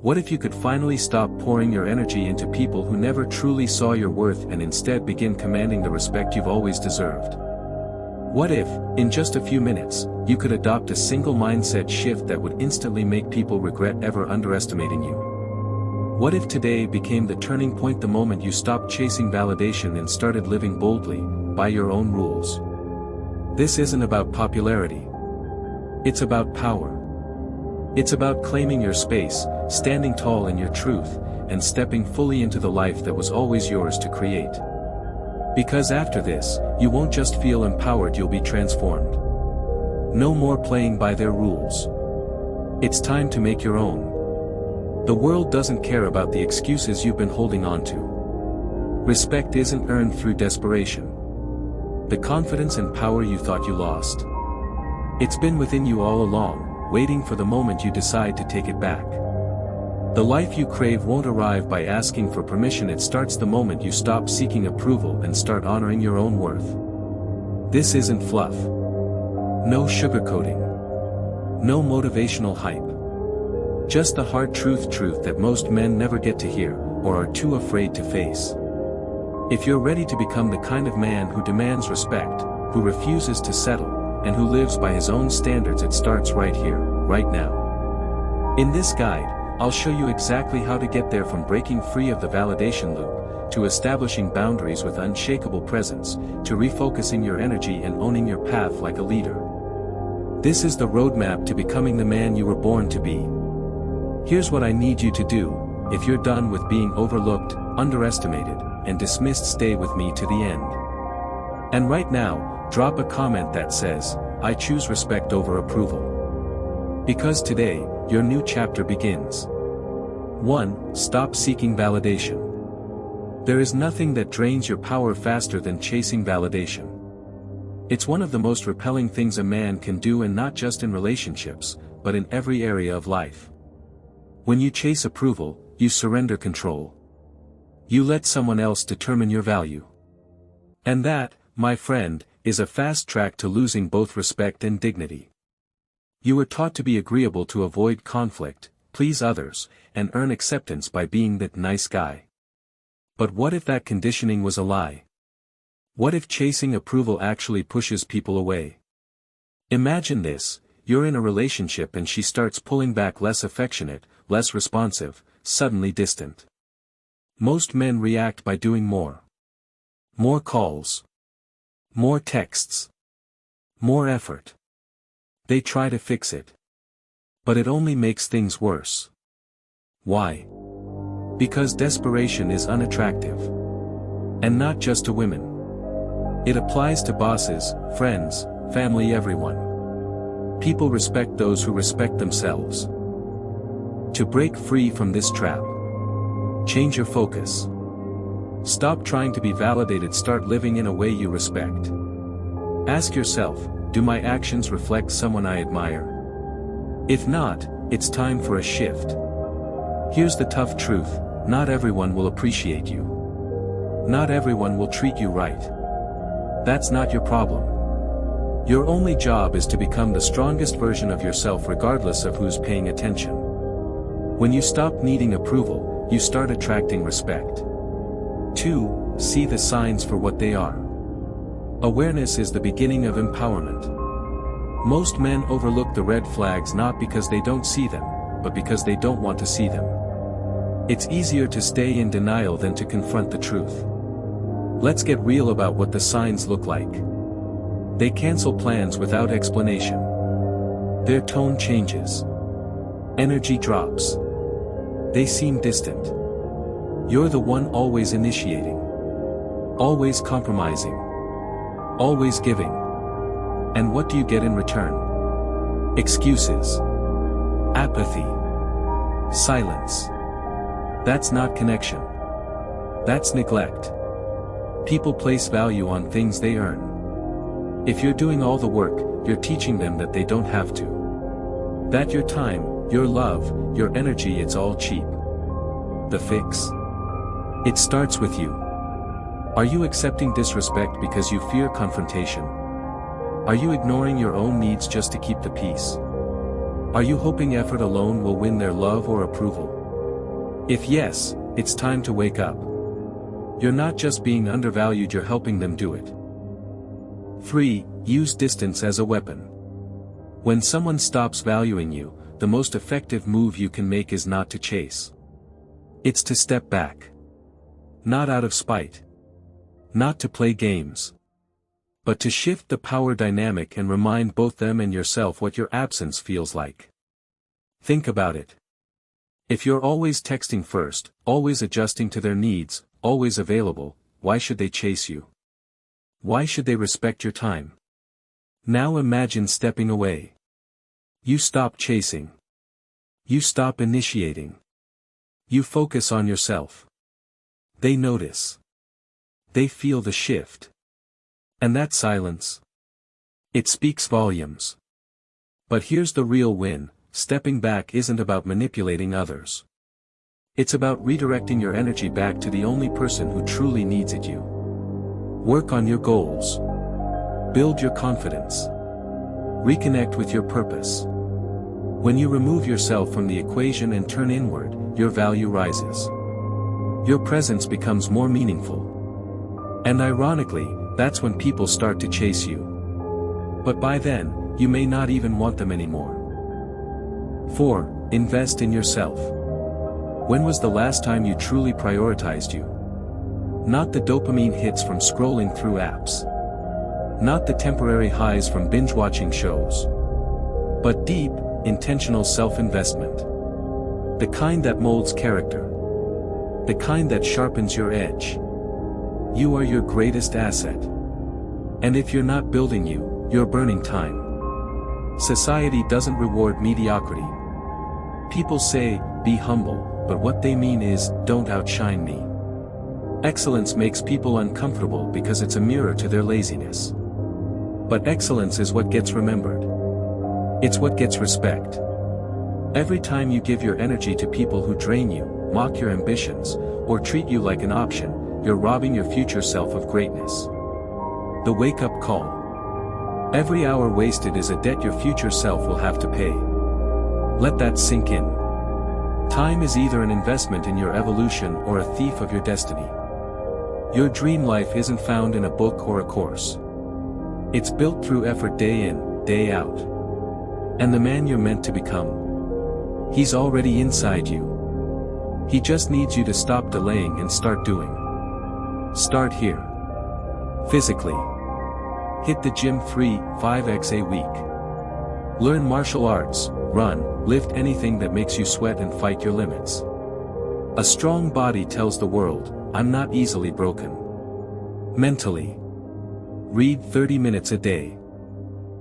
What if you could finally stop pouring your energy into people who never truly saw your worth and instead begin commanding the respect you've always deserved? What if, in just a few minutes, you could adopt a single mindset shift that would instantly make people regret ever underestimating you? What if today became the turning point, the moment you stopped chasing validation and started living boldly, by your own rules? This isn't about popularity. It's about power. It's about claiming your space, standing tall in your truth, and stepping fully into the life that was always yours to create. Because after this, you won't just feel empowered, you'll be transformed. No more playing by their rules. It's time to make your own. The world doesn't care about the excuses you've been holding on to. Respect isn't earned through desperation. The confidence and power you thought you lost, it's been within you all along, waiting for the moment you decide to take it back. The life you crave won't arrive by asking for permission, it starts the moment you stop seeking approval and start honoring your own worth. This isn't fluff. No sugarcoating. No motivational hype. Just the hard truth that most men never get to hear, or are too afraid to face. If you're ready to become the kind of man who demands respect, who refuses to settle, and who lives by his own standards, it starts right here, right now. In this guide, I'll show you exactly how to get there, from breaking free of the validation loop, to establishing boundaries with unshakable presence, to refocusing your energy and owning your path like a leader. This is the roadmap to becoming the man you were born to be. Here's what I need you to do. If you're done with being overlooked, underestimated, and dismissed, stay with me to the end. And right now, drop a comment that says, "I choose respect over approval." Because today, your new chapter begins. 1. Stop seeking validation. There is nothing that drains your power faster than chasing validation. It's one of the most repelling things a man can do, and not just in relationships, but in every area of life. When you chase approval, you surrender control. You let someone else determine your value. And that, my friend, is a fast track to losing both respect and dignity. You were taught to be agreeable, to avoid conflict, please others, and earn acceptance by being that nice guy. But what if that conditioning was a lie? What if chasing approval actually pushes people away? Imagine this: you're in a relationship and she starts pulling back, less affectionate, less responsive, suddenly distant. Most men react by doing more. More calls. More texts. More effort. They try to fix it. But it only makes things worse. Why? Because desperation is unattractive. And not just to women. It applies to bosses, friends, family, everyone. People respect those who respect themselves. To break free from this trap, change your focus. Stop trying to be validated, start living in a way you respect. Ask yourself, do my actions reflect someone I admire? If not, it's time for a shift. Here's the tough truth: not everyone will appreciate you. Not everyone will treat you right. That's not your problem. Your only job is to become the strongest version of yourself, regardless of who's paying attention. When you stop needing approval, you start attracting respect. 2. See the signs for what they are. Awareness is the beginning of empowerment. Most men overlook the red flags, not because they don't see them, but because they don't want to see them. It's easier to stay in denial than to confront the truth. Let's get real about what the signs look like. They cancel plans without explanation. Their tone changes. Energy drops. They seem distant. You're the one always initiating. Always compromising. Always giving. And what do you get in return? Excuses. Apathy. Silence. That's not connection. That's neglect. People place value on things they earn. If you're doing all the work, you're teaching them that they don't have to. That your time, your love, your energy, it's all cheap. The fix? It starts with you. Are you accepting disrespect because you fear confrontation? Are you ignoring your own needs just to keep the peace? Are you hoping effort alone will win their love or approval? If yes, it's time to wake up. You're not just being undervalued, you're helping them do it. 3. Use distance as a weapon. When someone stops valuing you, the most effective move you can make is not to chase. It's to step back. Not out of spite. Not to play games. But to shift the power dynamic and remind both them and yourself what your absence feels like. Think about it. If you're always texting first, always adjusting to their needs, always available, why should they chase you? Why should they respect your time? Now imagine stepping away. You stop chasing. You stop initiating. You focus on yourself. They notice. They feel the shift. And that silence. It speaks volumes. But here's the real win, stepping back isn't about manipulating others. It's about redirecting your energy back to the only person who truly needs it, you. Work on your goals. Build your confidence. Reconnect with your purpose. When you remove yourself from the equation and turn inward, your value rises. Your presence becomes more meaningful. And ironically, that's when people start to chase you. But by then, you may not even want them anymore. 4. Invest in yourself. When was the last time you truly prioritized you? Not the dopamine hits from scrolling through apps. Not the temporary highs from binge-watching shows. But deep, intentional self-investment. The kind that molds character. The kind that sharpens your edge. You are your greatest asset. And if you're not building you, you're burning time. Society doesn't reward mediocrity. People say, be humble, but what they mean is, don't outshine me. Excellence makes people uncomfortable because it's a mirror to their laziness. But excellence is what gets remembered. It's what gets respect. Every time you give your energy to people who drain you, mock your ambitions, or treat you like an option, you're robbing your future self of greatness. The wake-up call. Every hour wasted is a debt your future self will have to pay. Let that sink in. Time is either an investment in your evolution or a thief of your destiny. Your dream life isn't found in a book or a course. It's built through effort day in, day out. And the man you're meant to become, he's already inside you. He just needs you to stop delaying and start doing. Start here. Physically. Hit the gym 3-5x a week. Learn martial arts, run, lift anything that makes you sweat and fight your limits. A strong body tells the world, I'm not easily broken. Mentally. Read 30 minutes a day.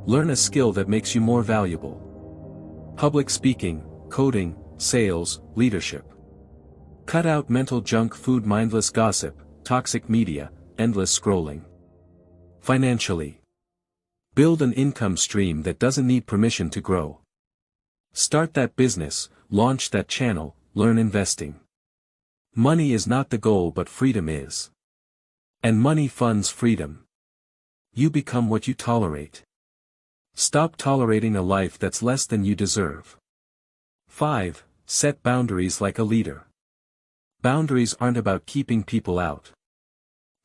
Learn a skill that makes you more valuable. Public speaking, coding, sales, leadership. Cut out mental junk food, mindless gossip, toxic media, endless scrolling. Financially. Build an income stream that doesn't need permission to grow. Start that business, launch that channel, learn investing. Money is not the goal, but freedom is. And money funds freedom. You become what you tolerate. Stop tolerating a life that's less than you deserve. 5. Set boundaries like a leader. Boundaries aren't about keeping people out.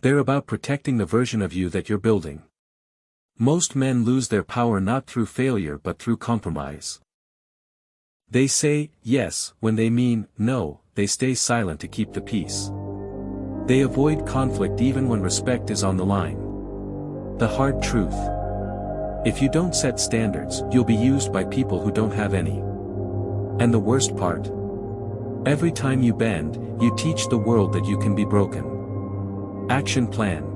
They're about protecting the version of you that you're building. Most men lose their power not through failure but through compromise. They say yes when they mean no, they stay silent to keep the peace. They avoid conflict even when respect is on the line. The hard truth. If you don't set standards, you'll be used by people who don't have any. And the worst part? Every time you bend, you teach the world that you can be broken. Action plan.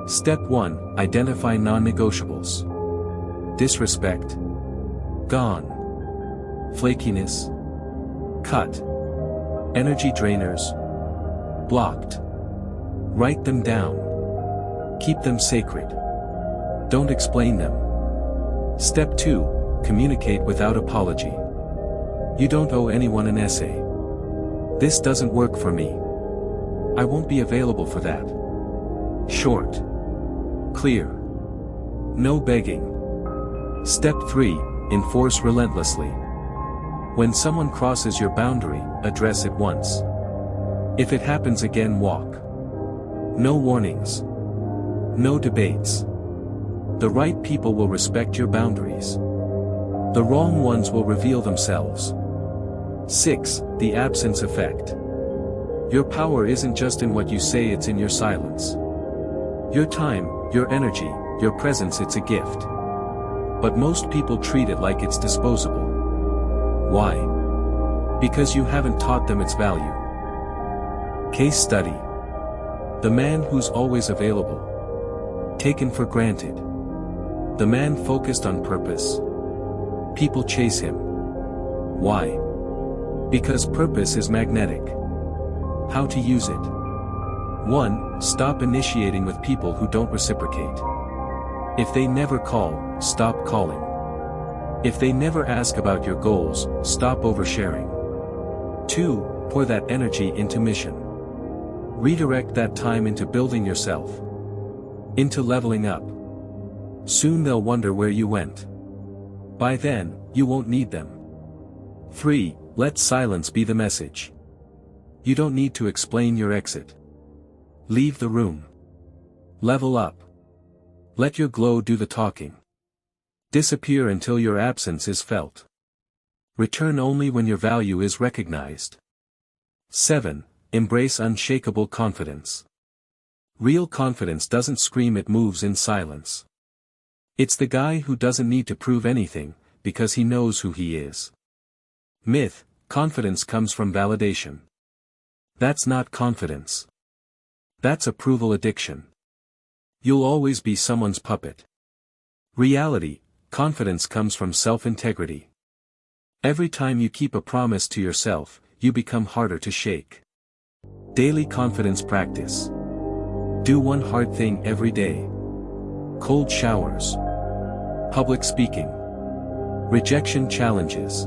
Step 1, identify non-negotiables. Disrespect. Gone. Flakiness. Cut. Energy drainers. Blocked. Write them down. Keep them sacred. Don't explain them. Step 2, communicate without apology. You don't owe anyone an essay. This doesn't work for me. I won't be available for that. Short. Clear. No begging. Step 3, enforce relentlessly. When someone crosses your boundary, address it once. If it happens again, walk. No warnings. No debates. The right people will respect your boundaries. The wrong ones will reveal themselves. 6. The absence effect. Your power isn't just in what you say, it's in your silence. Your time, your energy, your presence, it's a gift. But most people treat it like it's disposable. Why? Because you haven't taught them its value. Case study. The man who's always available. Taken for granted. The man focused on purpose. People chase him. Why? Because purpose is magnetic. How to use it. 1. Stop initiating with people who don't reciprocate. If they never call, stop calling. If they never ask about your goals, stop oversharing. 2. Pour that energy into mission. Redirect that time into building yourself. Into leveling up. Soon they'll wonder where you went. By then, you won't need them. 3. Let silence be the message. You don't need to explain your exit. Leave the room. Level up. Let your glow do the talking. Disappear until your absence is felt. Return only when your value is recognized. 7. Embrace unshakable confidence. Real confidence doesn't scream, it moves in silence. It's the guy who doesn't need to prove anything, because he knows who he is. Myth: confidence comes from validation. That's not confidence. That's approval addiction. You'll always be someone's puppet. Reality: confidence comes from self-integrity. Every time you keep a promise to yourself, you become harder to shake. Daily confidence practice. Do one hard thing every day. Cold showers. Public speaking. Rejection challenges.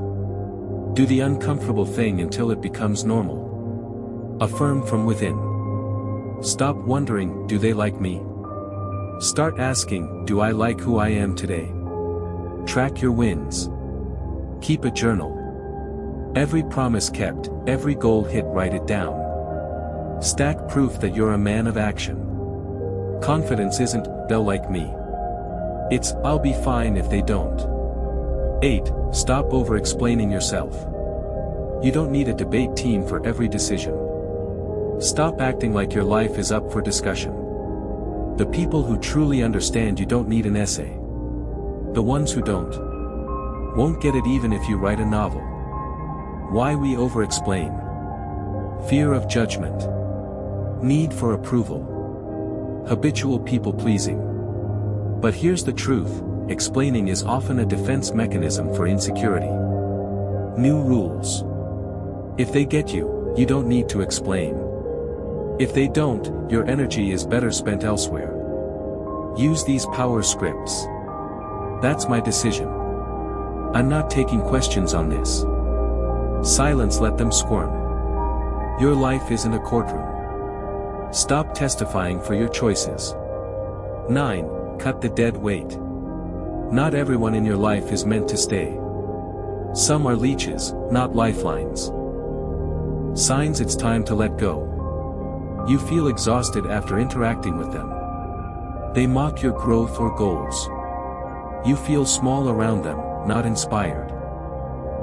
Do the uncomfortable thing until it becomes normal. Affirm from within. Stop wondering, do they like me? Start asking, do I like who I am today? Track your wins. Keep a journal. Every promise kept, every goal hit, write it down. Stack proof that you're a man of action. Confidence isn't, they'll like me. It's, I'll be fine if they don't. 8. Stop over-explaining yourself. You don't need a debate team for every decision. Stop acting like your life is up for discussion. The people who truly understand you don't need an essay. The ones who don't won't get it even if you write a novel. Why we over-explain. Fear of judgment. Need for approval. Habitual people-pleasing. But here's the truth, explaining is often a defense mechanism for insecurity. New rules. If they get you, you don't need to explain. If they don't, your energy is better spent elsewhere. Use these power scripts. That's my decision. I'm not taking questions on this. Silence, let them squirm. Your life isn't a courtroom. Stop testifying for your choices. 9. Cut the dead weight. Not everyone in your life is meant to stay. Some are leeches, not lifelines. Signs it's time to let go. You feel exhausted after interacting with them. They mock your growth or goals. You feel small around them, not inspired.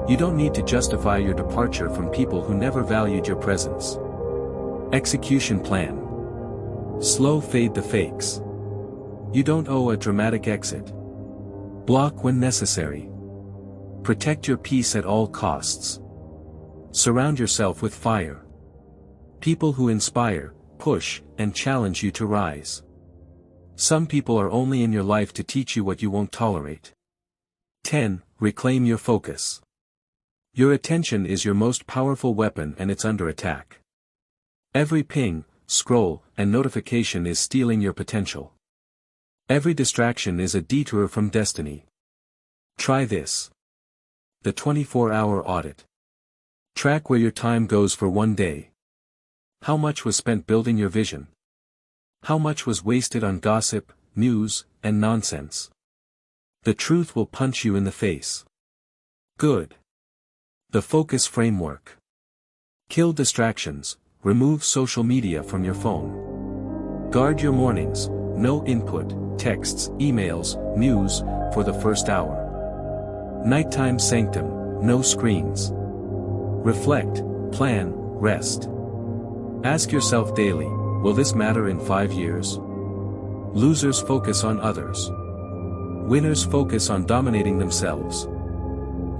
You don't need to justify your departure from people who never valued your presence. Execution plan. Slow fade the fakes. You don't owe a dramatic exit. Block when necessary. Protect your peace at all costs. Surround yourself with fire. People who inspire, push, and challenge you to rise. Some people are only in your life to teach you what you won't tolerate. 10. Reclaim your focus. Your attention is your most powerful weapon and it's under attack. Every ping, scroll, and notification is stealing your potential. Every distraction is a detour from destiny. Try this. The 24-hour audit. Track where your time goes for one day. How much was spent building your vision? How much was wasted on gossip, news, and nonsense? The truth will punch you in the face. Good. The focus framework. Kill distractions, remove social media from your phone. Guard your mornings, no input, texts, emails, news, for the first hour. Nighttime sanctum, no screens. Reflect, plan, rest. Ask yourself daily, will this matter in 5 years? Losers focus on others. Winners focus on dominating themselves.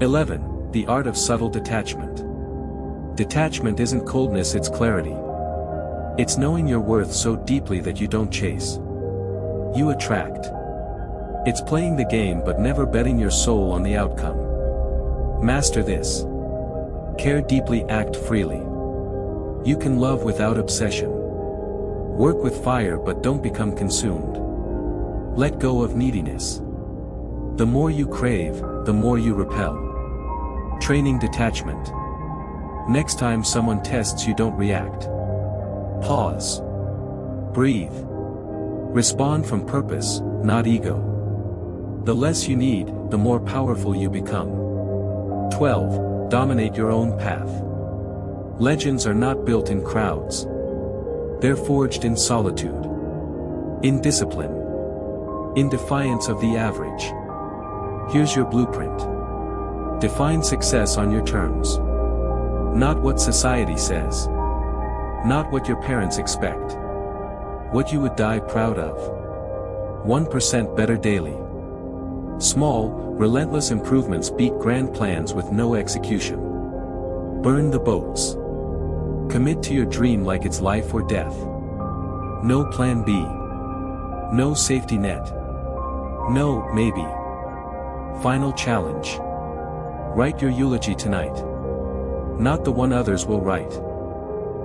11. The art of subtle detachment. Detachment isn't coldness, it's clarity. It's knowing your worth so deeply that you don't chase. You attract. It's playing the game but never betting your soul on the outcome. Master this. Care deeply, act freely. You can love without obsession. Work with fire but don't become consumed. Let go of neediness. The more you crave, the more you repel. Training detachment. Next time someone tests you, don't react. Pause. Breathe. Respond from purpose, not ego. The less you need, the more powerful you become. 12. Dominate your own path. Legends are not built in crowds. They're forged in solitude. In discipline. In defiance of the average. Here's your blueprint. Define success on your terms. Not what society says. Not what your parents expect. What you would die proud of. 1% better daily. Small, relentless improvements beat grand plans with no execution. Burn the boats. Commit to your dream like it's life or death. No plan B. No safety net. No maybe. Final challenge. Write your eulogy tonight. Not the one others will write.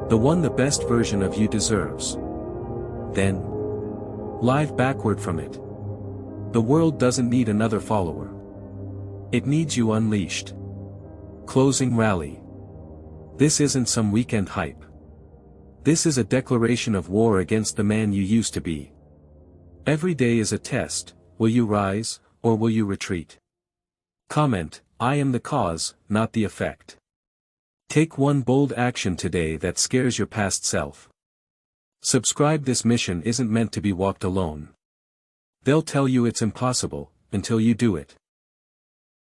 The one the best version of you deserves. Then, live backward from it. The world doesn't need another follower. It needs you unleashed. Closing rally. This isn't some weekend hype. This is a declaration of war against the man you used to be. Every day is a test. Will you rise, or will you retreat? Comment, I am the cause, not the effect. Take one bold action today that scares your past self. Subscribe. This mission isn't meant to be walked alone. They'll tell you it's impossible, until you do it.